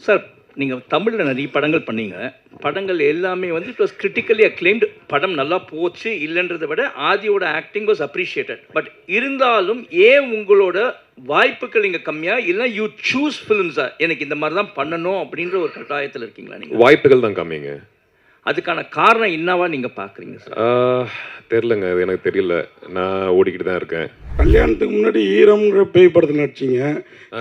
Sir நீங்கள் தமிழில் நிறைய படங்கள் பண்ணீங்க. படங்கள் எல்லாமே வந்து இட் வாஸ் கிரிட்டிக்கலி அக்ளைம்டு. படம் நல்லா போச்சு இல்லைன்றதை விட ஆதியோட ஆக்டிங் வாஸ் அப்ரிஷியேட்டட். பட் இருந்தாலும் ஏன் உங்களோட வாய்ப்புகள் இங்கே கம்மியாக இல்லை யூ சூஸ் ஃபிலிம்ஸா எனக்கு இந்த மாதிரி தான் பண்ணணும் அப்படின்ற ஒரு கட்டாயத்தில் இருக்கீங்களா நீங்கள்? வாய்ப்புகள் தான் கம்மிங்க. அதுக்கான காரணம் என்னவா நீங்கள் பார்க்குறீங்க சார்? தெரிலங்க, அது எனக்கு தெரியல. நான் ஓடிக்கிட்டு தான் இருக்கேன். கல்யாணத்துக்கு முன்னாடி ஈரம்ங்கிற பேய் படத்தில் நடிச்சிங்க,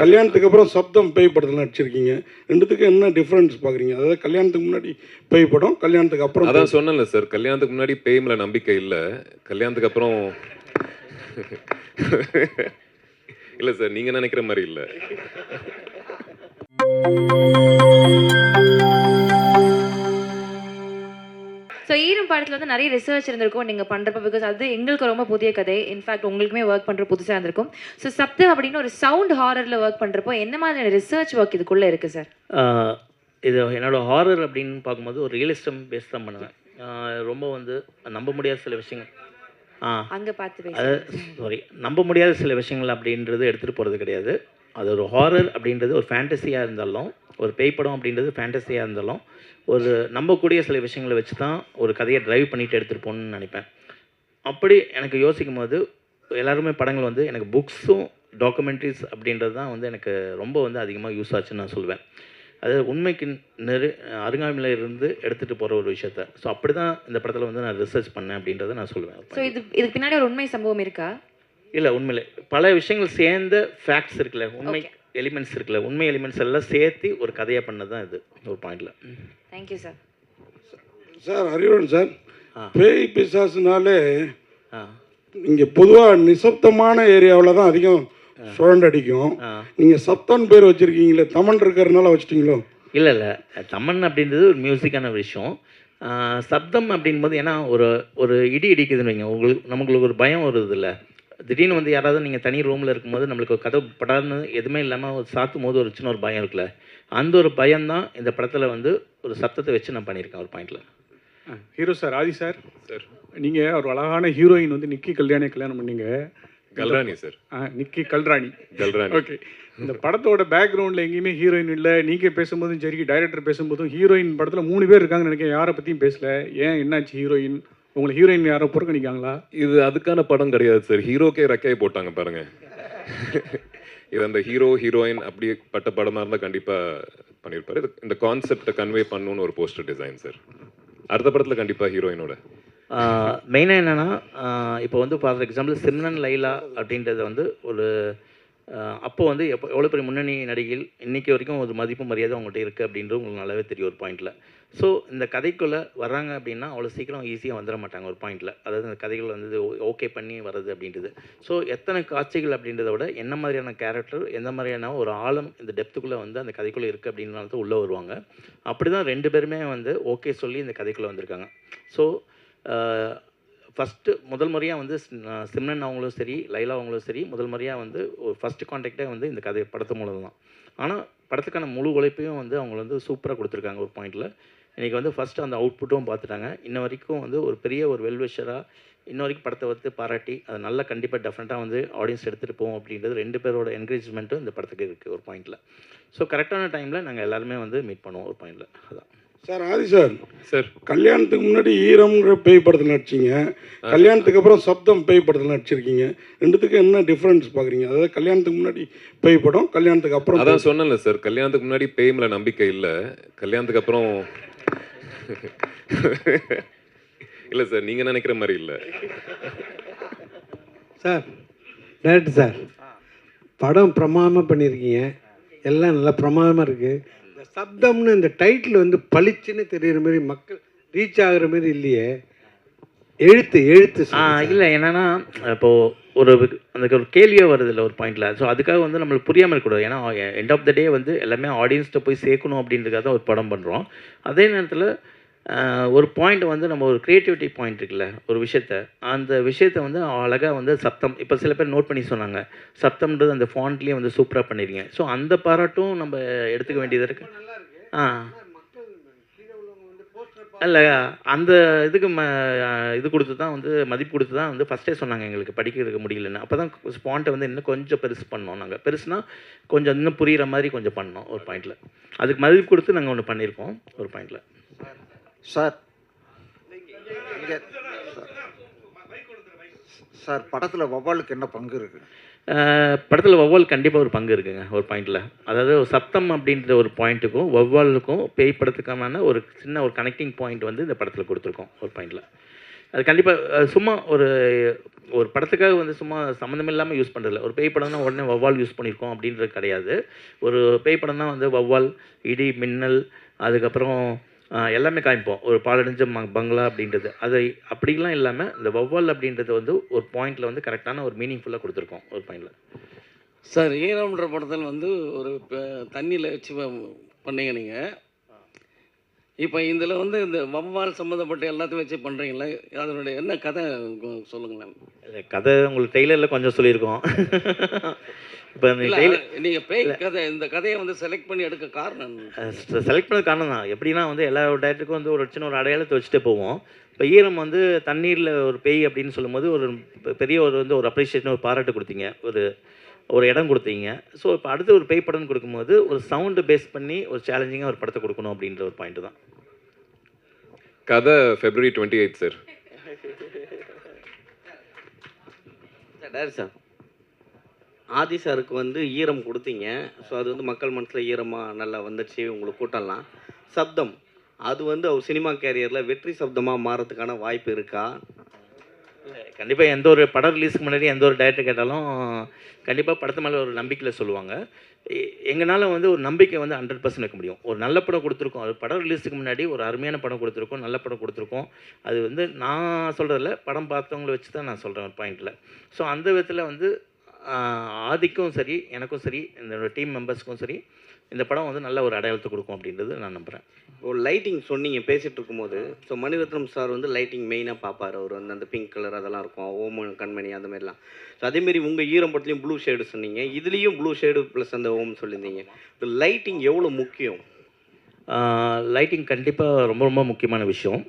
கல்யாணத்துக்கு அப்புறம் சப்தம் பேய் படத்தில் நடிச்சிருக்கீங்க. ரெண்டுத்துக்கும் என்ன டிஃப்ரென்ஸ் பார்க்குறீங்க? அதாவது கல்யாணத்துக்கு முன்னாடி பேய் படம், கல்யாணத்துக்கு அப்புறம். அதான் சொன்னேன்ல சார், கல்யாணத்துக்கு முன்னாடி பேய் மேலே நம்பிக்கை இல்லை, கல்யாணத்துக்கு அப்புறம் இல்லை சார், நீங்கள் நினைக்கிற மாதிரி இல்லை. ஸோ ஈரம் படத்தில் வந்து நிறைய ரிசர்ச் இருந்திருக்கும் நீங்கள் பண்ணுறப்ப, பிகாஸ் அது எங்களுக்கு ரொம்ப புதிய கதை. இன்ஃபேக்ட் உங்களுக்குமே ஒர்க் பண்ணுற புதுசாக இருந்திருக்கும். ஸோ சப்தம் அப்படின்னு ஒரு சவுண்ட் ஹாரரில் ஒர்க் பண்ணுறப்போ என்ன மாதிரியான ரிசர்ச் ஒர்க் இதுக்குள்ளே இருக்குது சார்? இது என்னோடய ஹாரர் அப்படின்னு பார்க்கும்போது ஒரு ரியலிஸ்டம் பேஸ் தான் பண்ணுவேன். ரொம்ப வந்து நம்ப முடியாத சில விஷயங்கள் அங்கே பார்த்து நம்ப முடியாத சில விஷயங்கள் அப்படின்றது எடுத்துகிட்டு போகிறது கிடையாது. அது ஒரு ஹாரர் அப்படின்றது ஒரு ஃபேண்டஸியாக இருந்தாலும், ஒரு பேய் படம் அப்படின்றது ஃபேண்டஸியாக இருந்தாலும், ஒரு நம்பக்கூடிய சில விஷயங்களை வச்சு தான் ஒரு கதையை ட்ரைவ் பண்ணிட்டு எடுத்துகிட்டு போகணுன்னு நினைப்பேன். அப்படி எனக்கு யோசிக்கும் போது எல்லாருமே படங்கள் வந்து எனக்கு புக்ஸும் டாக்குமெண்ட்ரிஸ் அப்படின்றது தான் வந்து எனக்கு ரொம்ப வந்து அதிகமாக யூஸ் ஆச்சுன்னு நான் சொல்லுவேன். அது உண்மைக்கு அருங்காமையில் இருந்து எடுத்துகிட்டு போகிற ஒரு விஷயத்த. ஸோ அப்படி தான் இந்த படத்தில் வந்து நான் ரிசர்ச் பண்ணேன் அப்படின்றத நான் சொல்லுவேன். ஸோ இதுக்கு பின்னாடி ஒரு உண்மை சம்பவம் இருக்கா? இல்லை, உண்மையிலே பல விஷயங்கள் சேர்ந்த ஃபேக்ட்ஸ் இருக்குல்ல, உண்மை எலிமெண்ட்ஸ் இருக்குல்ல, உண்மை எலிமெண்ட்ஸ் எல்லாம் சேர்த்து ஒரு கதையாக பண்ணது தான் இது ஒரு பாயிண்டில். Thank you sir. சார் அறிவுடன் சார், பேய் பிசாசுனாலே இங்கே பொதுவாக நிசப்தமான ஏரியாவில் தான் அதிகம் சுழண்டடிக்கும். நீங்கள் சப்தான் பேர் வச்சுருக்கீங்களே, தமன் இருக்கிறதுனால வச்சுட்டிங்களோ? இல்லை இல்லை, தமன் அப்படின்றது ஒரு மியூசிக்கான விஷயம். சப்தம் அப்படின்போது ஏன்னா ஒரு இடி இடிக்குதுன்னு வைங்க, நமக்கு ஒரு பயம் வருது இல்லை. திடீர்னு வந்து யாராவது நீங்கள் தனி ரூமில் இருக்கும்போது நம்மளுக்கு கதவு படாதுன்னு எதுவுமே இல்லாமல் ஒரு சாத்தும் போது ஒரு சின்ன ஒரு பயம் இருக்குல்ல, அந்த ஒரு பயம்தான் இந்த படத்தில் வந்து ஒரு சத்தத்தை வச்சு நான் பண்ணியிருக்கேன் ஒரு பாயிண்டில். ஹீரோ சார், ஆதி சார், சார் நீங்கள் ஒரு அழகான ஹீரோயின் வந்து நிக்கி கல்யாணி கல்யாணம் பண்ணீங்க. கல்ராணி சார். நிக்கி கல்ராணி. ஓகே. இந்த படத்தோட பேக்ரவுண்டில் எங்கேயுமே ஹீரோயின் இல்லை. நீங்கள் பேசும்போதும் சரி, டைரக்டர் பேசும்போதும் ஹீரோயின் படத்தில் 3 பேர் இருக்காங்கன்னு நினைக்கிறேன். யாரை பற்றியும் பேசல. ஏன், என்னாச்சு? ஹீரோயின் உங்களை ஹீரோயின் யாரோ புறக்கணிக்காங்களா? இது அதுக்கான படம் கிடையாது சார். ஹீரோக்கே ரெக்கையை போட்டாங்க பாருங்க. இது அந்த ஹீரோயின் அப்படிப்பட்ட படமாக இருந்தால் கண்டிப்பாக பண்ணியிருப்பாரு. இந்த கான்செப்டை கன்வே பண்ணணுன்னு ஒரு போஸ்டர் டிசைன் சார். அடுத்த படத்தில் கண்டிப்பாக ஹீரோயினோட மெயினாக என்னென்னா, இப்போ வந்து ஃபார் எக்ஸாம்பிள் சிம்ரன் லைலா அப்படின்றது வந்து ஒரு அப்போது வந்து எவ்வளோ பெரிய முன்னணி நடிகைகள் இன்றைக்கி வரைக்கும் ஒரு மதிப்பு மரியாதை அவங்கள்ட்ட இருக்குது அப்படின்றது உங்களுக்கு நல்லாவே தெரியும் ஒரு பாயிண்டில். ஸோ இந்த கதைக்குள்ளே வர்றாங்க அப்படின்னா அவ்வளோ சீக்கிரம் ஈஸியாக வந்துட மாட்டாங்க ஒரு பாயிண்டில். அதாவது இந்த கதைகள் வந்து ஓகே பண்ணி வர்றது அப்படின்றது. ஸோ எத்தனை காட்சிகள் அப்படின்றத விட என்ன மாதிரியான கேரக்டர், எந்த மாதிரியான ஒரு ஆழம் இந்த டெப்த்துக்குள்ளே வந்து அந்த கதைக்குள்ளே இருக்குது அப்படின்றனால தான் உள்ளே வருவாங்க. அப்படி தான் 2 பேருமே வந்து ஓகே சொல்லி இந்த கதைக்குள்ளே வந்திருக்காங்க. ஸோ ஃபஸ்ட்டு முதல் முறையாக வந்து சிம்ரன் அவங்களும் சரி, லைலா அவங்களும் சரி, முதல் முறையாக வந்து ஒரு ஃபஸ்ட்டு கான்டாக்டே வந்து இந்த கதை படத்து மூலம் தான். ஆனால் படத்துக்கான முழு உழைப்பையும் வந்து அவங்க வந்து சூப்பராக கொடுத்துருக்காங்க ஒரு பாயிண்டில். இன்றைக்கி வந்து ஃபஸ்ட்டு அந்த அவுட்புட்டும் பார்த்துட்டாங்க. இன்ன வரைக்கும் வந்து ஒரு பெரிய ஒரு வெல்விஷராக இன்ன வரைக்கும் படத்தை வந்து பாராட்டி அதை நல்லா கண்டிப்பாக டெஃபினட்டாக வந்து ஆடியன்ஸ் எடுத்துகிட்டு போவோம் அப்படின்றது 2 பேரோட என்கரேஜ்மெண்ட்டும் இந்த படத்துக்கு இருக்குது ஒரு பாயிண்டில். ஸோ கரெக்டான டைமில் நாங்கள் எல்லாருமே வந்து மீட் பண்ணுவோம் ஒரு பாயிண்டில். அதான் சார். ஆதி சார், சார் கல்யாணத்துக்கு முன்னாடி ஈரம்ங்கிற பேய் படத்தில் நடிச்சிங்க, கல்யாணத்துக்கு அப்புறம் சப்தம் பேய் படத்தில் நடிச்சிருக்கீங்க. ரெண்டுத்துக்கும் என்ன டிஃப்ரென்ஸ் பார்க்குறீங்க? அதாவது கல்யாணத்துக்கு முன்னாடி பேய் படம், கல்யாணத்துக்கு அப்புறம். அதான் சொன்னேன்ல சார், கல்யாணத்துக்கு முன்னாடி பேய் மேலே நம்பிக்கை இல்லை, கல்யாணத்துக்கு அப்புறம் இல்லை சார், நீங்கள் நினைக்கிற மாதிரி இல்லை சார். டேரக்டர் சார், படம் பிரமாதமாக பண்ணியிருக்கீங்க, எல்லாம் நல்லா பிரமாதமாக இருக்குது. இந்த சப்தம்னு இந்த டைட்டில் வந்து பளிச்சுன்னு தெரிகிற மாதிரி மக்கள் ரீச் ஆகிற மாதிரி இல்லையே. எழுத்து இல்லை, என்னென்னா இப்போது அந்த ஒரு கேள்வியாக வருது இல்லை ஒரு பாயிண்டில். ஸோ அதுக்காக வந்து நம்மளுக்கு புரியாமல் இருக்கக்கூடாது. ஏன்னா எண்ட் ஆஃப் த டே வந்து எல்லாமே ஆடியன்ஸ்கிட்ட போய் சேர்க்கணும் அப்படின்றதுக்காக தான் ஒரு படம் பண்ணுறோம். அதே நேரத்தில் ஒரு பாயிண்ட் வந்து நம்ம ஒரு க்ரியேட்டிவிட்டி பாயிண்ட் இருக்குல்ல ஒரு அந்த விஷயத்தை வந்து அழகாக வந்து சப்தம், இப்போ சில பேர் நோட் பண்ணி சொன்னாங்க, சப்தம்ன்றது அந்த ஃபாண்ட்லேயே வந்து சூப்பராக பண்ணிடுங்க. ஸோ அந்த பாராட்டும் நம்ம எடுத்துக்க வேண்டியது இருக்குது. இல்லை அந்த இதுக்கு இது கொடுத்து தான் வந்து மதிப்பு கொடுத்து தான் வந்து ஃபஸ்ட்டே சொன்னாங்க எங்களுக்கு படிக்கிறதுக்கு முடியலன்னு. அப்போ தான் ஸ்பாண்ட்டை வந்து இன்னும் கொஞ்சம் பெருசு பண்ணோம். நாங்கள் பெருசுனா கொஞ்சம் இன்னும் புரிகிற மாதிரி கொஞ்சம் பண்ணோம் ஒரு பாயிண்டில். அதுக்கு மதிப்பு கொடுத்து நாங்கள் ஒன்று பண்ணியிருக்கோம் ஒரு பாயிண்டில். சார் சார் படத்தில் வவ்வாலுக்கு என்ன பங்கு இருக்குது? படத்தில் வௌவால் கண்டிப்பாக ஒரு பங்கு இருக்குங்க ஒரு பாயிண்டில். அதாவது ஒரு சப்தம் அப்படின்ற ஒரு பாயிண்ட்டுக்கும் வௌவாலுக்கும் பேய் படத்துக்கான ஒரு சின்ன ஒரு கனெக்டிங் பாயிண்ட் வந்து இந்த படத்தில் கொடுத்துருக்கோம் ஒரு பாயிண்டில். அது கண்டிப்பாக சும்மா ஒரு ஒரு படத்துக்காக வந்து சும்மா சம்மந்தம் இல்லாமல் யூஸ் பண்ணுறதில்ல. ஒரு பேய் படம்னா உடனே வௌவால் யூஸ் பண்ணியிருக்கோம் அப்படின்றது கிடையாது. ஒரு பேய் படம்னா வந்து வௌவால், இடி, மின்னல், அதுக்கப்புறம் எல்லாமே காமிப்போம். ஒரு பாலடைஞ்ச பங்களா அப்படின்றது அது அப்படிலாம் இல்லாமல் இந்த வௌவால் அப்படின்றது வந்து ஒரு பாயிண்டில் வந்து கரெக்டான ஒரு மீனிங்ஃபுல்லாக கொடுத்துருக்கோம் ஒரு பாயிண்டில். சார் ஈரம்ன்ற படத்தில் வந்து ஒரு தண்ணியில் வச்சு பண்ணீங்க நீங்கள். இப்போ இதில் வந்து இந்த வௌவால் சம்மந்தப்பட்ட எல்லாத்தையும் வச்சு பண்ணுறீங்களே, அதனுடைய என்ன கதை சொல்லுங்களேன். கதை உங்களுக்கு டெய்லரில் கொஞ்சம் சொல்லியிருக்கோம். இப்போ நீங்கள் பேய் கதை இந்த கதையை வந்து செலக்ட் பண்ணி எடுக்க காரணம் செலக்ட் பண்ண காரணம் தான். எப்படின்னா வந்து எல்லா டேரக்டருக்கும் வந்து ஒரு சின்ன ஒரு அடையாளத்தை வச்சுட்டே போவோம். இப்போ ஈரம் வந்து தண்ணீரில் ஒரு பேய் அப்படின்னு சொல்லும்போது ஒரு பெரிய ஒரு வந்து ஒரு அப்ரிஷியேஷன், ஒரு பாராட்டு கொடுத்தீங்க, ஒரு இடம் கொடுத்தீங்க. ஸோ இப்போ அடுத்து ஒரு பேய் படம்னு கொடுக்கும்போது ஒரு சவுண்டு பேஸ் பண்ணி ஒரு சேலஞ்சிங்காக ஒரு படத்தை கொடுக்கணும் அப்படின்ற ஒரு பாயிண்ட் தான். கதை February 28 சார். சார் ஆதி சாருக்கு வந்து ஈரம் கொடுத்தீங்க. ஸோ அது வந்து மக்கள் மனசில் ஈரமாக நல்லா வந்துச்சு உங்களுக்கு கூட்டம்லாம். சப்தம் அது வந்து அவர் சினிமா கேரியரில் வெற்றி சப்தமாக மாறதுக்கான வாய்ப்பு இருக்கா? கண்டிப்பாக எந்த ஒரு படம் ரிலீஸுக்கு முன்னாடி எந்த ஒரு டைரக்டர் கேட்டாலும் கண்டிப்பாக படத்து மேலே ஒரு நம்பிக்கையில் சொல்லுவாங்க. எங்களால் வந்து ஒரு நம்பிக்கை வந்து 100% வைக்க முடியும். ஒரு நல்ல படம் கொடுத்துருக்கோம், அது படம் ரிலீஸுக்கு முன்னாடி ஒரு அருமையான படம் கொடுத்துருக்கோம், நல்ல படம் கொடுத்துருக்கோம். அது வந்து நான் சொல்கிறதில்ல, படம் பார்த்தவங்கள வச்சு தான் நான் சொல்கிறேன் ஒரு பாயிண்டில். ஸோ அந்த விதத்தில் வந்து ஆதிக்கும் சரி, எனக்கும் சரி, என்னோடய டீம் மெம்பர்ஸ்க்கும் சரி, இந்த படம் வந்து நல்ல ஒரு அடையாளத்தை கொடுக்கும் அப்படின்றது நான் நம்புகிறேன். ஒரு லைட்டிங் சொன்னீங்க பேசிகிட்டு இருக்கும்போது. ஸோ மணிரத்னம் சார் வந்து லைட்டிங் மெயினாக பார்ப்பார். அவர் வந்து அந்த பிங்க் கலர் அதெல்லாம் இருக்கும், ஓம கண்மணி அந்த மாதிரிலாம். ஸோ அதேமாரி உங்கள் ஈரம் படத்துலையும் ப்ளூ ஷேடு சொன்னீங்க, இதுலேயும் ப்ளூ ஷேடு ப்ளஸ் அந்த ஓம் சொல்லியிருந்தீங்க. லைட்டிங் எவ்வளோ முக்கியம்? லைட்டிங் கண்டிப்பாக ரொம்ப ரொம்ப முக்கியமான விஷயம்.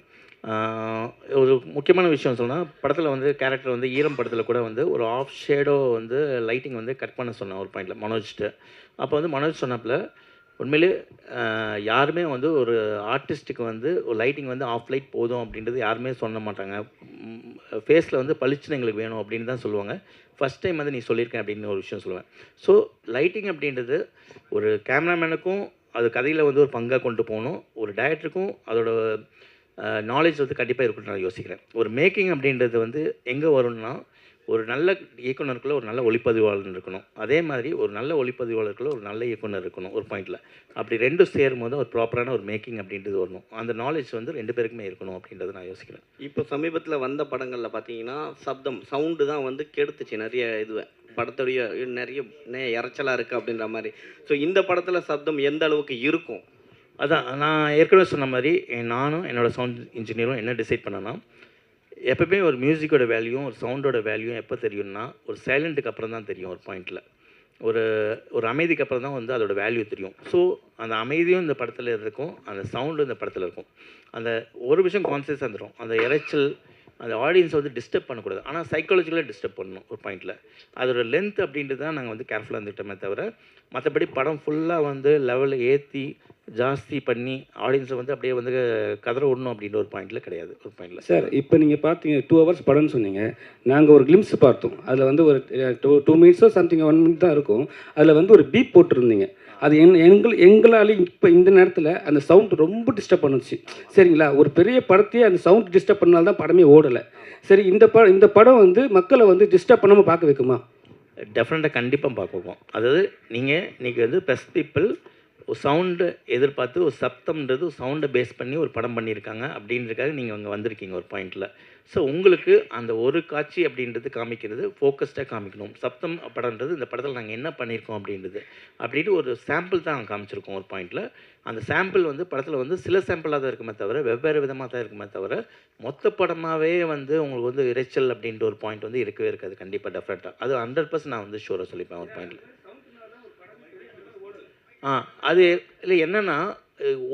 ஒரு முக்கியமான விஷயம் சொன்னால், படத்தில் வந்து கேரக்டர் வந்து ஈரம் படத்தில் கூட வந்து ஒரு ஆஃப் ஷேடோ வந்து லைட்டிங் வந்து கட் பண்ண சொன்னேன் ஒரு பாயிண்டில் மனோஜ்ட்டு. அப்போ வந்து மனோஜ் சொன்னப்பில் உண்மையிலே யாருமே வந்து ஒரு ஆர்டிஸ்ட்டுக்கு வந்து ஒரு லைட்டிங் வந்து ஆஃப் லைட் போதும் அப்படின்றது யாருமே சொல்ல மாட்டாங்க. ஃபேஸில் வந்து பளிச்சுன்னு எங்களுக்கு வேணும் அப்படின்னு தான் சொல்லுவாங்க. ஃபஸ்ட் டைம் வந்து நீ சொல்லியிருக்கேன் அப்படின்னு ஒரு விஷயம் சொல்லுவேன். ஸோ லைட்டிங் அப்படின்றது ஒரு கேமராமேனுக்கும் அது கதையில் வந்து ஒரு பங்காக கொண்டு போகணும், ஒரு டைரக்டருக்கும் அதோட நாலேஜ் வந்து கண்டிப்பாக இருக்குன்னு நான் யோசிக்கிறேன். ஒரு மேக்கிங் அப்படின்றது வந்து எங்கே வரும்னா, ஒரு நல்ல இயக்குனருக்குள்ள ஒரு நல்ல ஒளிப்பதிவாளர் இருக்கணும், அதே மாதிரி ஒரு நல்ல ஒளிப்பதிவாளருக்குள்ள ஒரு நல்ல இயக்குனர் இருக்கணும் ஒரு பாயிண்டில். அப்படி ரெண்டும் சேரும்போது ஒரு ப்ராப்பரான ஒரு மேக்கிங் அப்படின்றது வரணும். அந்த நாலேஜ் வந்து 2 பேருக்குமே இருக்கணும் அப்படின்றத நான் யோசிக்கிறேன். இப்போ சமீபத்தில் வந்த படங்களில் பார்த்தீங்கன்னா சப்தம் சவுண்டு தான் வந்து கெடுத்துச்சு நிறைய இதுவை, படத்துடைய நிறைய இறைச்சலாக இருக்குது அப்படின்ற மாதிரி. ஸோ இந்த படத்தில் சப்தம் எந்த அளவுக்கு இருக்கும்? அதான் நான் ஏற்கனவே சொன்ன மாதிரி நானும் என்னோடய சவுண்ட் இன்ஜினியரும் என்ன டிசைட் பண்ணோன்னா, எப்போவுமே ஒரு மியூசிக்கோட வேல்யூ, ஒரு சவுண்டோட வேல்யூ எப்போ தெரியும்னா, ஒரு சைலண்ட்டுக்கு அப்புறம் தான் தெரியும் ஒரு பாயிண்டில். ஒரு அமைதிக்கு அப்புறம் தான் வந்து அதோட வேல்யூ தெரியும். ஸோ அந்த அமைதியும் இந்த படத்தில் இருக்கும், அந்த சவுண்டும் இந்த படத்தில் இருக்கும். அந்த ஒரு விஷயம் கான்சியஸாக வந்துடும், அந்த இறைச்சல் அந்த ஆடியன்ஸை வந்து டிஸ்டர்ப் பண்ணக்கூடாது, ஆனால் சைக்காலஜிக்கலாக டிஸ்டர்ப் பண்ணணும் ஒரு பாயிண்டில். அதோட லென்த் அப்படின்றது தான் நாங்கள் வந்து கேர்ஃபுல்லாக இருந்துக்கிட்டோமே தவிர, மற்றபடி படம் ஃபுல்லாக வந்து லெவலில் ஏற்றி ஜாஸ்தி பண்ணி ஆடியன்ஸை வந்து அப்படியே வந்து கதற விடணும் அப்படின்ற ஒரு பாயிண்டில் கிடையாது ஒரு பாயிண்டில். சார் இப்போ நீங்கள் பார்த்தீங்க 2 hours படம்னு சொன்னீங்க, நாங்கள் ஒரு கிளிம்ஸ் பார்த்தோம். அதில் வந்து ஒரு 2 minutes சம்திங் 1 minute தான் இருக்கும். அதில் வந்து ஒரு பீப் போட்டிருந்தீங்க. அது எங்களாலையும் இப்போ இந்த நேரத்தில் அந்த சவுண்ட் ரொம்ப டிஸ்டர்ப் பண்ணுச்சு. சரிங்களா, ஒரு பெரிய படத்தையே அந்த சவுண்ட் டிஸ்டர்ப் பண்ணால்தான் படமே ஓடலை. சரி, இந்த படம் வந்து மக்களை வந்து டிஸ்டர்ப் பண்ணாமல் பார்க்க வைக்குமா? டெஃபினட்டாக கண்டிப்பாக பார்க்குவோம். அதாவது நீங்கள் இன்றைக்கி வந்து ப்ரெஸ் பீப்புள் ஒரு சவுண்டு எதிர்பார்த்து ஒரு சப்தம்ன்றது ஒரு சவுண்டை பேஸ் பண்ணி ஒரு படம் பண்ணியிருக்காங்க அப்படின்றதுக்காக நீங்கள் அங்கே வந்திருக்கீங்க ஒரு பாயிண்டில். ஸோ உங்களுக்கு அந்த ஒரு காட்சி அப்படின்றது காமிக்கிறது ஃபோக்கஸ்டாக காமிக்கணும். சப்தம் படம்ன்றது இந்த படத்தில் நாங்கள் என்ன பண்ணியிருக்கோம் அப்படின்றது அப்படின்ட்டு ஒரு சாம்பிள் தான் நாங்கள் காமிச்சிருக்கோம் ஒரு பாயிண்டில். அந்த சாம்பிள் வந்து படத்தில் வந்து சில சாம்பிளாக தான் இருக்குமே தவிர வெவ்வேறு விதமாக தான் இருக்குமே தவிர மொத்த படமாகவே வந்து உங்களுக்கு வந்து இறைச்சல் அப்படின்ற ஒரு பாயிண்ட் வந்து இருக்கவே இருக்காது. கண்டிப்பாக டெஃபினட்டாக அது 100% நான் வந்து ஷூராக சொல்லிப்பேன் ஒரு பாயிண்டில். அது இல்லை என்னென்னா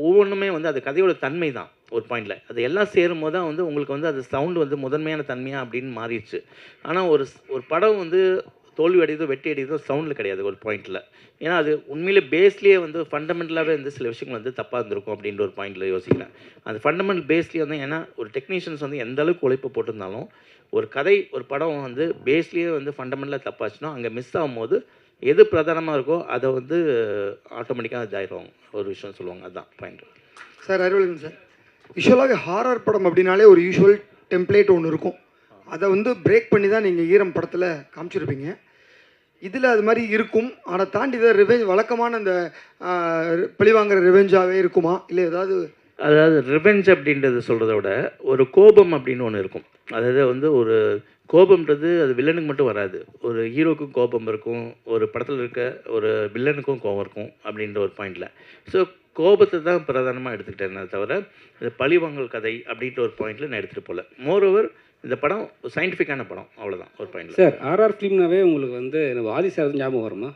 ஒவ்வொன்றுமே வந்து அது கதையோட தன்மை தான். ஒரு பாயிண்டில். அது எல்லாம் சேரும்போது தான் வந்து உங்களுக்கு வந்து அது சவுண்டு வந்து முதன்மையான தன்மையாக அப்படின்னு மாறிடுச்சு. ஆனால் ஒரு படம் வந்து தோல்வி அடையுதோ வெற்றி அடையுதோ சவுண்டில் கிடையாது ஒரு பாயிண்டில். ஏன்னா அது உண்மையிலே பேஸ்லேயே வந்து ஃபண்டமெண்டலாகவே வந்து சில விஷயங்கள் வந்து தப்பாக இருந்திருக்கும் அப்படின்ற ஒரு பாயிண்டில் யோசிக்கிறேன். அந்த ஃபண்டமெண்டல் பேஸ்லேயே வந்து ஏன்னா ஒரு டெக்னீஷியன்ஸ் வந்து எந்த அளவுக்கு உழைப்பு போட்டிருந்தாலும் ஒரு கதை ஒரு படம் வந்து பேஸ்லேயே வந்து ஃபண்டமெண்டலாக தப்பாச்சுன்னா அங்கே மிஸ் ஆகும்போது எது பிரதானமாக இருக்கோ அதை வந்து ஆட்டோமேட்டிக்காக இதாயிரும் ஒரு விஷயம் சொல்லுவாங்க. அதுதான் பாயிண்ட். சார் அறிவழகன் சார், யூஸ்வலாகவே ஹாரர் படம் அப்படின்னாலே ஒரு யூஸ்வல் டெம்ப்ளேட் ஒன்று இருக்கும். அதை வந்து பிரேக் பண்ணி தான் நீங்கள் ஈரம் படத்தில் காமிச்சிருப்பீங்க. இதில் அது மாதிரி இருக்கும். ஆனால் தாண்டி இதை ரிவெஞ்ச் வழக்கமான அந்த பழிவாங்கிற ரிவெஞ்சாகவே இருக்குமா இல்லை அதாவது ரிவெஞ்ச் அப்படின்றது சொல்கிறத விட ஒரு கோபம் அப்படின்னு ஒன்று இருக்கும். அதாவது வந்து ஒரு கோபம்ன்றது அது வில்லனுக்கு மட்டும் வராது. ஒரு ஹீரோக்கும் கோபம் இருக்கும், ஒரு படத்தில் இருக்க ஒரு வில்லனுக்கும் கோபம் இருக்கும் அப்படின்ற ஒரு பாயிண்டில். ஸோ கோபத்தை தான் பிரதானமாக எடுத்துக்கிட்டேன் தவிர இது பழிவாங்கல் கதை அப்படின்ற ஒரு பாயிண்டில் நான் எடுத்துகிட்டு போகல. மோரோவர் இந்த படம் சயின்டிஃபிக்கான படம், அவ்வளோதான் ஒரு பாயிண்ட். சார் ஆர்ஆர் ஃபிலிம்னாவே உங்களுக்கு வந்து எனக்கு ஆதி சார் ஞாபகம் வருமா?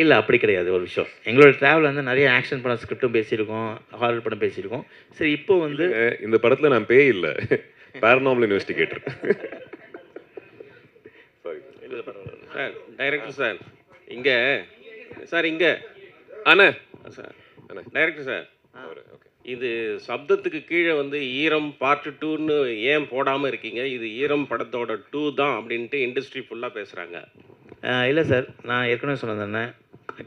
இல்லை அப்படி கிடையாது. ஒரு விஷயம் எங்களோட ட்ராவல் வந்து நிறைய ஆக்ஷன் படம் ஸ்கிரிப்டும் பேசியிருக்கோம், ஹாரர் படம் பேசியிருக்கோம். சரி இப்போ வந்து இந்த படத்தில் நான் பேய் இல்லை, paranormal investigator. Sir director sir இங்கே சார் இங்கே அண்ணா சார் அண்ணா டைரக்டர் சார் இது சப்தத்துக்கு கீழே வந்து ஈரம் பார்ட் 2ன்னு ஏன் போடாமல் இருக்கீங்க? இது ஈரம் படத்தோட 2 தான் அப்படின்ட்டு இண்டஸ்ட்ரி ஃபுல்லாக பேசுகிறாங்க. இல்லை சார், நான் ஏற்கனவே சொன்னது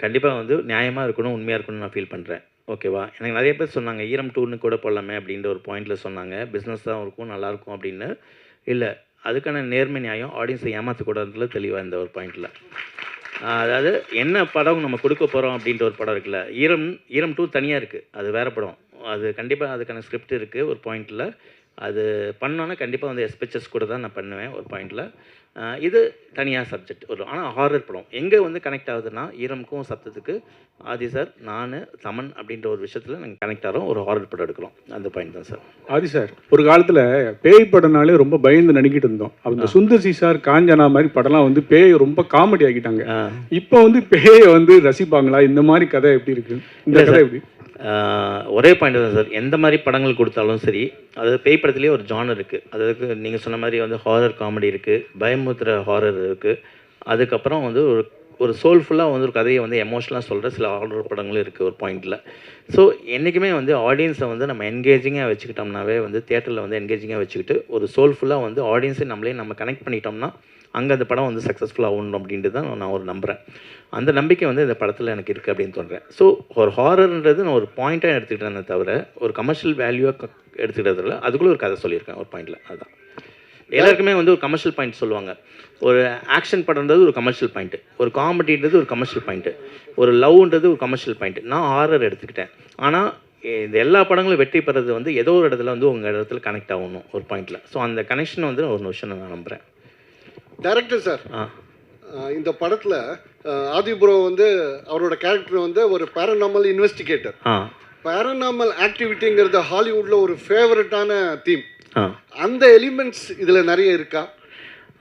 கண்டிப்பாக வந்து நியாயமாக இருக்கணும், உண்மையாக இருக்கணும்னு நான் ஃபீல் பண்ணுறேன். ஓகேவா? எனக்கு நிறைய பேர் சொன்னாங்க ஈரம் 2ன்னு கூட போடலாமே அப்படின்ற ஒரு பாயிண்டில் சொன்னாங்க. பிஸ்னஸ் தான் இருக்கும், நல்லாயிருக்கும் அப்படின்னு. இல்லை, அதுக்கான நேர்மை நியாயம் ஆடியன்ஸை ஏமாற்றக்கூடாதுல தெளிவாக இந்த ஒரு பாயிண்டில். அதாவது என்ன படம் நம்ம கொடுக்க போகிறோம் அப்படின்ற ஒரு படம் இருக்குல்ல, ஈரம் 2 தனியாக இருக்குது, அது வேறு படம். அது கண்டிப்பாக அதுக்கான ஸ்கிரிப்ட் இருக்குது ஒரு பாயிண்டில். அது பண்ணோன்னா கண்டிப்பாக வந்து எஸ்பெச்சஸ் கூட தான் நான் பண்ணுவேன் ஒரு பாயிண்டில். இது தனியாக சப்ஜெக்ட் ஒரு. ஆனால் ஹாரர் படம் எங்கே வந்து கனெக்ட் ஆகுதுன்னா ஈரமுக்கும் சப்தத்துக்கு ஆதி சார் நான் தமன் அப்படின்ற ஒரு விஷயத்தில் நாங்கள் கனெக்ட் ஆகிறோம், ஒரு ஹாரர் படம் எடுக்கிறோம். அந்த பாயிண்ட் தான் சார். ஆதி சார் ஒரு காலத்தில் பேய் படம்னாலே ரொம்ப பயந்து நடிக்கிட்டு இருந்தோம். அந்த சுந்தர் சி சார் காஞ்சனா மாதிரி படம்லாம் வந்து பேயை ரொம்ப காமெடி ஆக்கிட்டாங்க. இப்போ வந்து பேயை வந்து ரசிப்பாங்களா? இந்த மாதிரி கதை எப்படி இருக்கு? இந்த கதை எப்படி? ஒரே பாயிண்ட் தான் சார். எந்த மாதிரி படங்கள் கொடுத்தாலும் சரி, அதாவது பேய் படத்துலேயே ஒரு ஜானர் இருக்குது. அதாவது நீங்கள் சொன்ன மாதிரி வந்து ஹாரர் காமெடி இருக்குது, பயமுத்துற ஹாரர் இருக்குது. அதுக்கப்புறம் வந்து ஒரு சோல்ஃபுல்லாக வந்து ஒரு கதையை வந்து எமோஷனலாக சொல்கிற சில ஹாரர் படங்களும் இருக்குது ஒரு பாயிண்டில். ஸோ என்றைக்குமே வந்து ஆடியன்ஸை வந்து நம்ம என்கேஜிங்காக வச்சுக்கிட்டோம்னாவே வந்து தியேட்டரில் வந்து என்கேஜிங்காக வச்சுக்கிட்டு ஒரு சோல்ஃபுல்லாக வந்து ஆடியன்ஸை நம்ம கனெக்ட் பண்ணிட்டோம்னா அங்கே அந்த படம் வந்து சக்ஸஸ்ஃபுல்லாக ஆகணும் அப்படின்ட்டு தான் நான் ஒரு நம்புகிறேன். அந்த நம்பிக்கை வந்து இந்த படத்தில் எனக்கு இருக்குது அப்படின்னு தோன்றேன். ஸோ ஒரு ஹாரர்ன்றது நான் ஒரு பாயிண்ட்டாக எடுத்துக்கிட்டேனே தவிர ஒரு கமர்ஷியல் வேல்யூவாக எடுத்துக்கிட்டதில்ல. அதுக்குள்ளே ஒரு கதை சொல்லியிருக்கேன் ஒரு பாயிண்டில். அதுதான் எல்லாருக்குமே வந்து ஒரு கமர்ஷியல் பாயிண்ட் சொல்லுவாங்க. ஒரு ஆக்ஷன் படம்ன்றது ஒரு கமர்ஷியல் பாயிண்ட்டு, ஒரு காமெடின்றது ஒரு கமர்ஷியல் பாயிண்ட்டு, ஒரு லவ்ன்றது ஒரு கமர்ஷியல் பாயிண்ட்டு. நான் ஹாரர் எடுத்துக்கிட்டேன். ஆனால் இந்த எல்லா படங்களும் வெற்றி பெறது வந்து ஏதோ ஒரு இடத்துல வந்து உங்கள் இடத்துல கனெக்ட் ஆகணும் ஒரு பாயிண்டில். ஸோ அந்த கனெக்ஷன் வந்து ஒரு விஷயம் நான் நம்புகிறேன். டைரக்டர் சார், இந்த படத்தில் ஆதிபுரோ வந்து அவரோட கேரக்டர் வந்து ஒரு பேரநார்மல் இன்வெஸ்டிகேட்டர். பேரநார்மல் ஆக்டிவிட்டிங்கிறது ஹாலிவுட்டில் ஒரு ஃபேவரட்டான தீம். அந்த எலிமெண்ட்ஸ் இதில் நிறைய இருக்கா?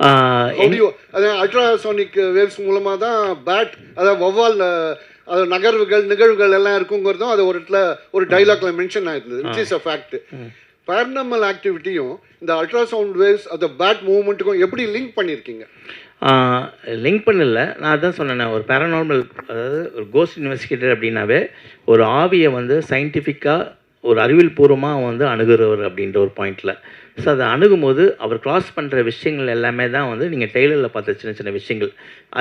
அதாவது அல்ட்ராசானிக் வேவ்ஸ் மூலமாக தான் பேட், அதாவது வௌவால் அது நிகழ்வுகள் எல்லாம் இருக்குங்கிறதும் அது ஒரு இடத்துல ஒரு டைலாக்ல மென்ஷன் ஆயிருந்தது, which is a fact. Paranormal ஆக்டிவிட்டியும் இந்த அல்ட்ராசவுண்ட் வேவ்ஸ் அந்த பேட் மூவ்மெண்ட்டுக்கும் எப்படி லிங்க் பண்ணியிருக்கீங்க? லிங்க் பண்ணல, நான் அதான் சொன்னேன். ஒரு பேரநார்மல், அதாவது ஒரு கோஸ்ட் இன்வெஸ்டிகேட்டர் அப்படின்னாவே ஒரு ஆவியை வந்து சயின்டிஃபிக்காக ஒரு அறிவியல் பூர்வமாக வந்து அணுகிறவர் அப்படின்ற ஒரு பாயிண்டில். ஸோ அதை அணுகும்போது அவர் கிராஸ் பண்ணுற விஷயங்கள் எல்லாமே தான் வந்து நீங்கள் டெய்லரில் பார்த்த சின்ன சின்ன விஷயங்கள்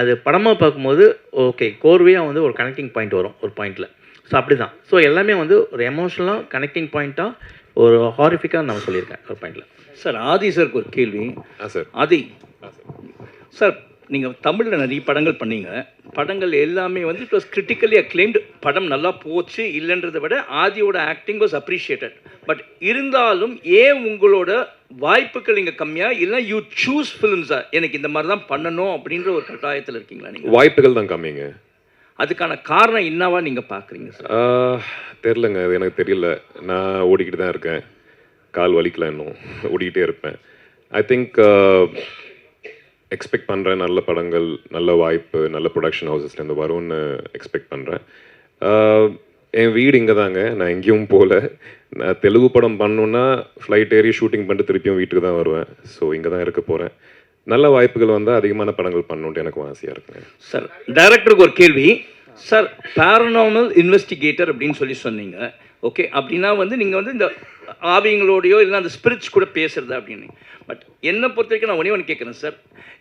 அது படமாக பார்க்கும்போது ஓகே கோர்வையாக வந்து ஒரு கனெக்டிங் பாயிண்ட் வரும் ஒரு பாயிண்டில். ஸோ அப்படி தான். ஸோ எல்லாமே வந்து ஒரு எமோஷனலாக கனெக்டிங் பாயிண்ட்டாக ஒரு ஹாரிஃபிக்காக நான் சொல்லியிருக்கேன் ஒரு பாயிண்டில். சார் ஆதி சாருக்கு ஒரு கேள்வி. சார் ஆதி சார், நீங்கள் தமிழில் நிறைய படங்கள் பண்ணீங்க. படங்கள் எல்லாமே வந்து இட் வாஸ் கிரிட்டிக்கலி அக்ளைம்டு. படம் நல்லா போச்சு இல்லைன்றதை விட ஆதியோட ஆக்டிங் வாஸ் அப்ரிஷியேட்டட். பட் இருந்தாலும் ஏன் உங்களோட வாய்ப்புகள் இங்கே கம்மியாக இல்லை? யூ சூஸ் ஃபிலிம்ஸா எனக்கு இந்த மாதிரி தான் பண்ணணும் அப்படின்ற ஒரு கட்டாயத்தில் இருக்கீங்களா நீங்கள்? வாய்ப்புகள் தான் கம்மிங்க. அதுக்கான காரணம் என்னவா நீங்கள் பார்க்குறீங்க சார்? தெரிலங்க, அது எனக்கு தெரியல. நான் ஓடிக்கிட்டு தான் இருக்கேன், கால் வலிக்கல, இன்னும் ஓடிக்கிட்டே இருப்பேன். ஐ திங்க் எக்ஸ்பெக்ட் பண்ணுறேன் நல்ல படங்கள், நல்ல வாய்ப்பு, நல்ல ப்ரொடக்ஷன் ஹவுசஸ்லேருந்து வரும்னு எக்ஸ்பெக்ட் பண்ணுறேன். என் வீடு இங்கே தாங்க, நான் எங்கேயும் போகல. நான் தெலுங்கு படம் பண்ணணுன்னா ஃப்ளைட் ஏறி ஷூட்டிங் பண்ணிட்டு திருப்பியும் வீட்டுக்கு தான் வருவேன். ஸோ இங்கே தான் இருக்க போகிறேன். நல்ல வாய்ப்புகள் வந்தால் அதிகமான படங்கள் பண்ணணுன்ட்டு எனக்கும் ஆசையாக இருக்குங்க. சார், டைரக்டருக்கு ஒரு கேள்வி சார். பேரனாமல் இன்வெஸ்டிகேட்டர் அப்படின்னு சொல்லி சொன்னீங்க. ஓகே, அப்படின்னா வந்து நீங்கள் வந்து இந்த ஆவிங்களோடையோ இல்லை அந்த ஸ்பிரிட்ஸ் கூட பேசுறது அப்படின்னு. பட் என்னை பொறுத்த வரைக்கும் நான் ஒன்று கேட்குறேன் சார்,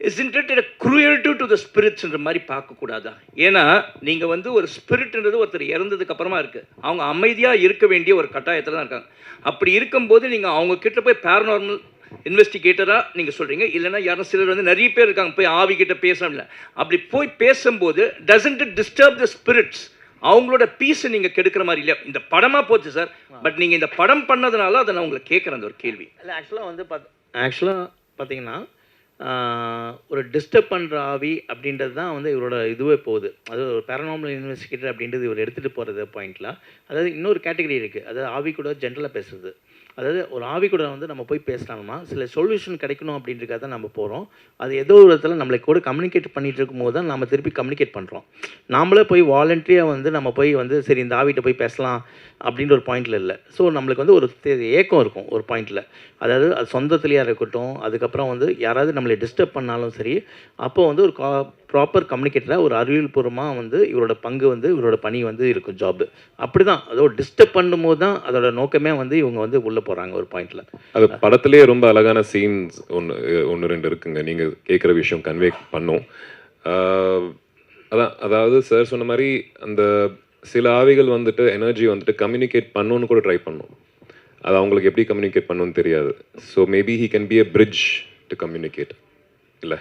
isn't it cruelty to the ஸ்பிரிட்ஸ்ன்ற மாதிரி பார்க்கக்கூடாதா? ஏன்னா நீங்கள் வந்து ஒரு ஸ்பிரிட்ன்றது ஒருத்தர் இறந்ததுக்கு அப்புறமா இருக்குது, அவங்க அமைதியாக இருக்க வேண்டிய ஒரு கட்டாயத்தில் தான் இருக்காங்க. அப்படி இருக்கும்போது நீங்கள் அவங்க கிட்ட போய் பேரனார்மல் இன்வெஸ்டிகேட்டராக நீங்கள் சொல்கிறீங்க, இல்லைன்னா யாரும் சிலர் வந்து நிறைய பேர் இருக்காங்க போய் ஆவி கிட்ட பேசல. அப்படி போய் பேசும்போது doesn't it disturb the spirits? அவங்களோட பீஸை நீங்கள் கெடுக்கிற மாதிரி இல்லையா? இந்த படமாக போச்சு சார், பட் நீங்கள் இந்த படம் பண்ணதுனால அதை நான் உங்களை கேட்குறேன் அந்த ஒரு கேள்வி. இல்லை, ஆக்சுவலாக வந்து பார்த்தீங்கன்னா ஒரு டிஸ்டர்ப் பண்ணுற ஆவி அப்படின்றது தான் வந்து இவரோட இதுவே போகுது. அது ஒரு பேரனார்மல் இன்வெஸ்டிகேட்டர் அப்படின்றது இவர் எடுத்துகிட்டு போகிறது பாயிண்டில். அதாவது இன்னொரு கேட்டகரி இருக்குது, அதாவது ஆவி கூட ஜென்ரலாக பேசுறது. அதாவது ஒரு ஆவி கூட வந்து நம்ம போய் பேசினோம்னா சில சொல்யூஷன் கிடைக்கணும் அப்படின்றதுக்காக தான் நம்ம போகிறோம். அது ஏதோ ஒரு விதத்தில் நம்மளை கூட கம்யூனிகேட் பண்ணிகிட்டு இருக்கும்போது தான் நம்ம திருப்பி கம்யூனிகேட் பண்ணுறோம். நாமளே போய் வாலண்டரியாக வந்து நம்ம போய் வந்து சரி இந்த ஆவிட்ட போய் பேசலாம் அப்படின்ற ஒரு பாயிண்டில் இல்லை. ஸோ நம்மளுக்கு வந்து ஒரு ஏக்கம் இருக்கும் ஒரு பாயிண்டில். அதாவது அது சொந்தத்துலேயா இருக்கட்டும், அதுக்கப்புறம் வந்து யாராவது நம்மளை டிஸ்டர்ப் பண்ணாலும் சரி, அப்போ வந்து ஒரு ப்ராப்பர் கம்யூனிகேட்டராக ஒரு அறிவியல் பூர்வமாக வந்து இவரோட பங்கு வந்து இவரோட பணி வந்து இருக்கும் ஜாப்பு. அப்படி தான் அதோட டிஸ்டர்ப் பண்ணும்போது தான் அதோட நோக்கமே வந்து இவங்க வந்து உள்ளே போகிறாங்க ஒரு பாயிண்டில். அது படத்துலேயே ரொம்ப அழகான சீன்ஸ் ஒன்று ரெண்டு இருக்குங்க, நீங்கள் கேட்குற விஷயம் கன்வே பண்ணும். அதாவது சார் சொன்ன மாதிரி அந்த சில ஆவிகள் வந்துட்டு எனர்ஜி வந்துட்டு கம்யூனிகேட் பண்ணணுன்னு கூட ட்ரை பண்ணும். அது அவங்களுக்கு எப்படி கம்யூனிகேட் பண்ணணும்னு தெரியாது. So maybe he can be a bridge to communicate. இல்லை,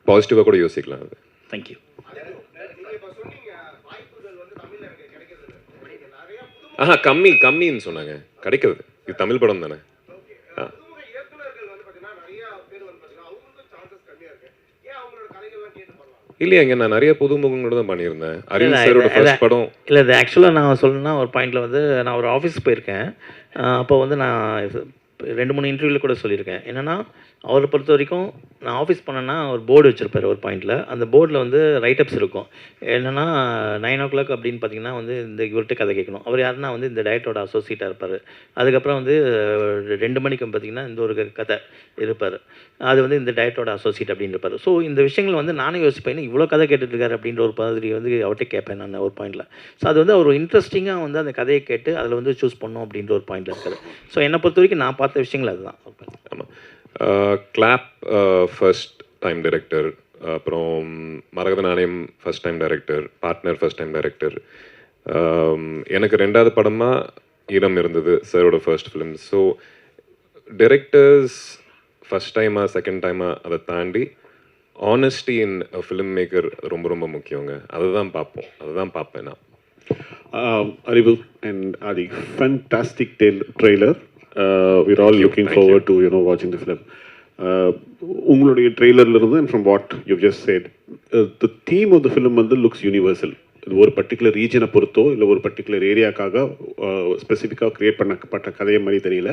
பாசிட்டிவாக கூட யோசிக்கலாம் அது. தேங்க்யூ. கம்மின்னு சொன்னாங்க, கிடைக்கிறது. இது தமிழ் படம் தானே. இல்லையாங்க, நான் நிறைய புதுமுகங்களோட தான் பண்ணியிருந்தேன். அரவிந்த் சாரோட ஃபர்ஸ்ட் படம். இல்லை, இது ஆக்சுவலாக நான் சொல்லணும்னா ஒரு பாயிண்டில் வந்து நான் ஒரு ஆஃபீஸ் போயிருக்கேன். அப்போ வந்து நான் 2-3 இன்டர்வியூவில் கூட சொல்லியிருக்கேன். என்னென்னா அவரை பொறுத்த வரைக்கும் நான் ஆஃபீஸ் பண்ணேன்னா ஒரு போர்டு வச்சுருப்பார் ஒரு பாயிண்டில். அந்த போர்டில் வந்து ரைட்டப்ஸ் இருக்கும். என்னென்னா 9 o'clock அப்படின்னு பார்த்தீங்கன்னா வந்து இந்த இவர்கிட்ட கதை கேட்கணும். அவர் யாருன்னா வந்து இந்த டயட்டோட அசோசியேட்டாக இருப்பார். அதுக்கப்புறம் வந்து 2 மணிக்கு பார்த்தீங்கன்னா இந்த ஒரு கதை இருப்பார், அது வந்து இந்த டயட்டோட அசோசியேட் அப்படின்னு இருப்பார். ஸோ இந்த விஷயங்கள் வந்து நானே யோசிப்பேன், இவ்வளோ கதை கேட்டுட்ருக்காரு அப்படின்ற ஒரு மாதிரி வந்து அவர்கிட்ட கேட்பேன் நான் ஒரு பாயிண்டில். ஸோ அது வந்து அவர் இன்ட்ரெஸ்டிங்காக வந்து அந்த கதையை கேட்டு அதில் வந்து சூஸ் பண்ணணும் அப்படின்ற ஒரு பாயிண்டில் இருக்காரு. ஸோ என்னை பொறுத்த வரைக்கும் நான் பார்த்த விஷயங்கள் அதுதான். ஆமாம், கிளாப் ஃபர்ஸ்ட் டைம் டைரக்டர், அப்புறம் மரகத நாணயம் first time director, partner first time director. எனக்கு 2வது படமாக ஈரம் இருந்தது, சாரோட first film. So directors first டைமாக செகண்ட் டைமாக அதை தாண்டி ஆனஸ்டி இன் ஃபிலிம் மேக்கர் ரொம்ப ரொம்ப முக்கியங்க. அதை தான் பார்ப்பேன் நான். Arivu and Adi, fantastic trailer. We're all looking forward to watching the film. உங்களுடைய ட்ரெய்லர்ல இருந்து and from what you've just said, the theme of the film வந்து looks universal. இது ஒரு பர்டிகுலர் ரீஜனை பொறுத்தோ இல்லை ஒரு பர்டிகுலர் ஏரியாக்காக ஸ்பெசிஃபிக்காக க்ரியேட் பண்ணப்பட்ட கதையை மாதிரி தெரியல,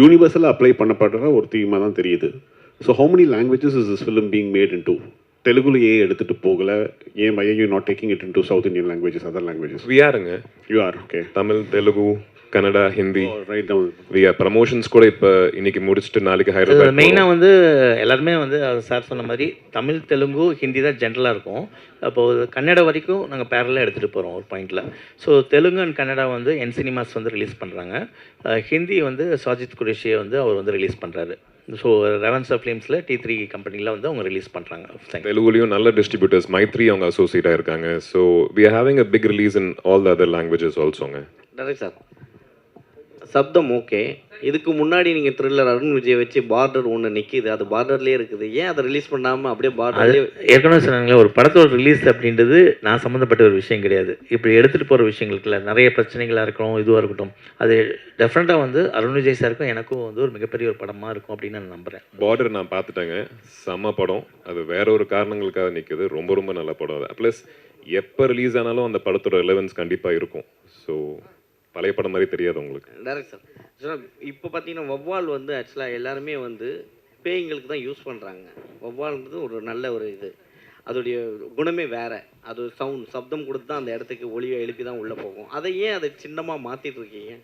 யூனிவர்சலாக அப்ளை பண்ணப்படுற ஒரு தீமாக தான் தெரியுது. So how many languages is this film being made into? தெலுங்குல ஏன் எடுத்துகிட்டு போகல, ஏன் why are you not taking it into South Indian languages, other languages? We are. You are, okay. Tamil, Telugu, Kannada, Hindi. Write down. We are promotions கூட இப்போ இன்னைக்கு முடிச்சுட்டு நாளைக்கு ஹைதராபாத். மெயினாக வந்து எல்லாருமே வந்து சார் சொன்ன மாதிரி தமிழ், தெலுங்கு, ஹிந்தி தான் ஜென்ரலாக இருக்கும். அப்போது கன்னடா வரைக்கும் நாங்கள் பேரலாக எடுத்துகிட்டு போகிறோம் ஒரு பாயிண்டில். ஸோ தெலுங்கு அண்ட் கன்னடா வந்து என் சினிமாஸ் வந்து ரிலீஸ் பண்ணுறாங்க. ஹிந்தி வந்து சாஜித் குரேஷியை வந்து அவர் வந்து ரிலீஸ் பண்ணுறாரு. ஸோ ரெவன்ஸா ஃபிலிம்ஸில் T3 கம்பெனியில் வந்து அவங்க ரிலீஸ் பண்ணுறாங்க. தெலுங்குலையும் நல்ல டிஸ்ட்ரிபியூட்டர்ஸ் மைத்ரி அவங்க அசோசியேட்டாக இருக்காங்க. So we are having a big release in all the other languages ஆல்சோங்க. Director sir, Sabdham okay. இதுக்கு முன்னாடி நீங்கள் த்ரில்லர் அருண் விஜய் வச்சு பார்டர் ஒன்று நிற்கிது, அது பார்டர்லேயே இருக்குது, ஏன் அதை ரிலீஸ் பண்ணாமல் அப்படியே பார்டர்லேயே? ஏற்கனவே சொன்னாங்களே, ஒரு படத்தோட ரிலீஸ் அப்படின்றது நான் சம்மந்தப்பட்ட ஒரு விஷயம் கிடையாது. இப்படி எடுத்துகிட்டு போகிற விஷயங்களுக்குல நிறைய பிரச்சனைகளாக இருக்கணும், இதுவாக இருக்கட்டும், அது டெஃபினட்டாக வந்து அருண் விஜய் சாருக்கும் எனக்கும் வந்து ஒரு மிகப்பெரிய ஒரு படமாக இருக்கும் அப்படின்னு நான் நம்புகிறேன். பார்டர் நான் பார்த்துட்டேங்க, செம்ம படம். அது வேற ஒரு காரணங்களுக்காக நிற்குது, ரொம்ப ரொம்ப நல்ல படம். ப்ளஸ் எப்போ ரிலீஸ் ஆனாலும் அந்த படத்தோட ரெலவன்ஸ் கண்டிப்பாக இருக்கும். ஸோ பழைய படம் மாதிரி தெரியாது உங்களுக்கு. டேரக்ட் சார், இப்போ பார்த்தீங்கன்னா வவ்வால் வந்து ஆக்சுவலாக எல்லாருமே வந்து பேய்களுக்கு தான் யூஸ் பண்ணுறாங்க. வவ்வால்ன்றது ஒரு நல்ல ஒரு இது. அதோடைய குணமே வேறு. அது சப்தம் கொடுத்து தான் அந்த இடத்துக்கு ஒளியை எழுப்பி தான் உள்ளே போகும். அதை ஏன் அதை சின்னமாக மாற்றிட்டு இருக்கீங்க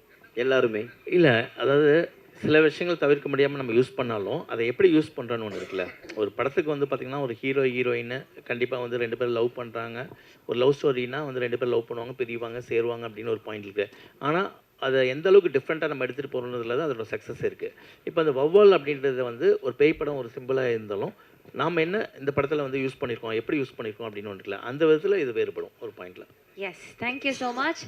எல்லாருமே? இல்லை, அதாவது சில விஷயங்கள் தவிர்க்க முடியாமல் நம்ம யூஸ் பண்ணாலும் அதை எப்படி யூஸ் பண்ணுறோன்னு ஒன்று இருக்குல்ல. ஒரு படத்துக்கு வந்து பார்த்திங்கன்னா ஒரு ஹீரோயின் கண்டிப்பாக வந்து 2 பேர் லவ் பண்ணுறாங்க. ஒரு லவ் ஸ்டோரினா வந்து 2 பேர் லவ் பண்ணுவாங்க, பிரிவாங்க, சேருவாங்க அப்படின்னு ஒரு பாயிண்ட் இருக்குது. ஆனால் அதை எந்த அளவுக்கு டிஃப்ரெண்ட்டாக நம்ம எடுத்துகிட்டு போகிறோன்றதுல தான் அதோட சக்ஸஸ் இருக்குது. இப்போ அந்த வௌவால் அப்படின்றது வந்து ஒரு பேய் படம் ஒரு சிம்பிளாக இருந்தாலும் நாம் என்ன இந்த படத்தில் வந்து யூஸ் பண்ணியிருக்கோம், எப்படி யூஸ் பண்ணியிருக்கோம் அப்படின்னு ஒன்று இருக்குல்ல, அந்த விதத்தில் இது வேறுபடும் ஒரு பாயிண்டில். Yes, thank you so much.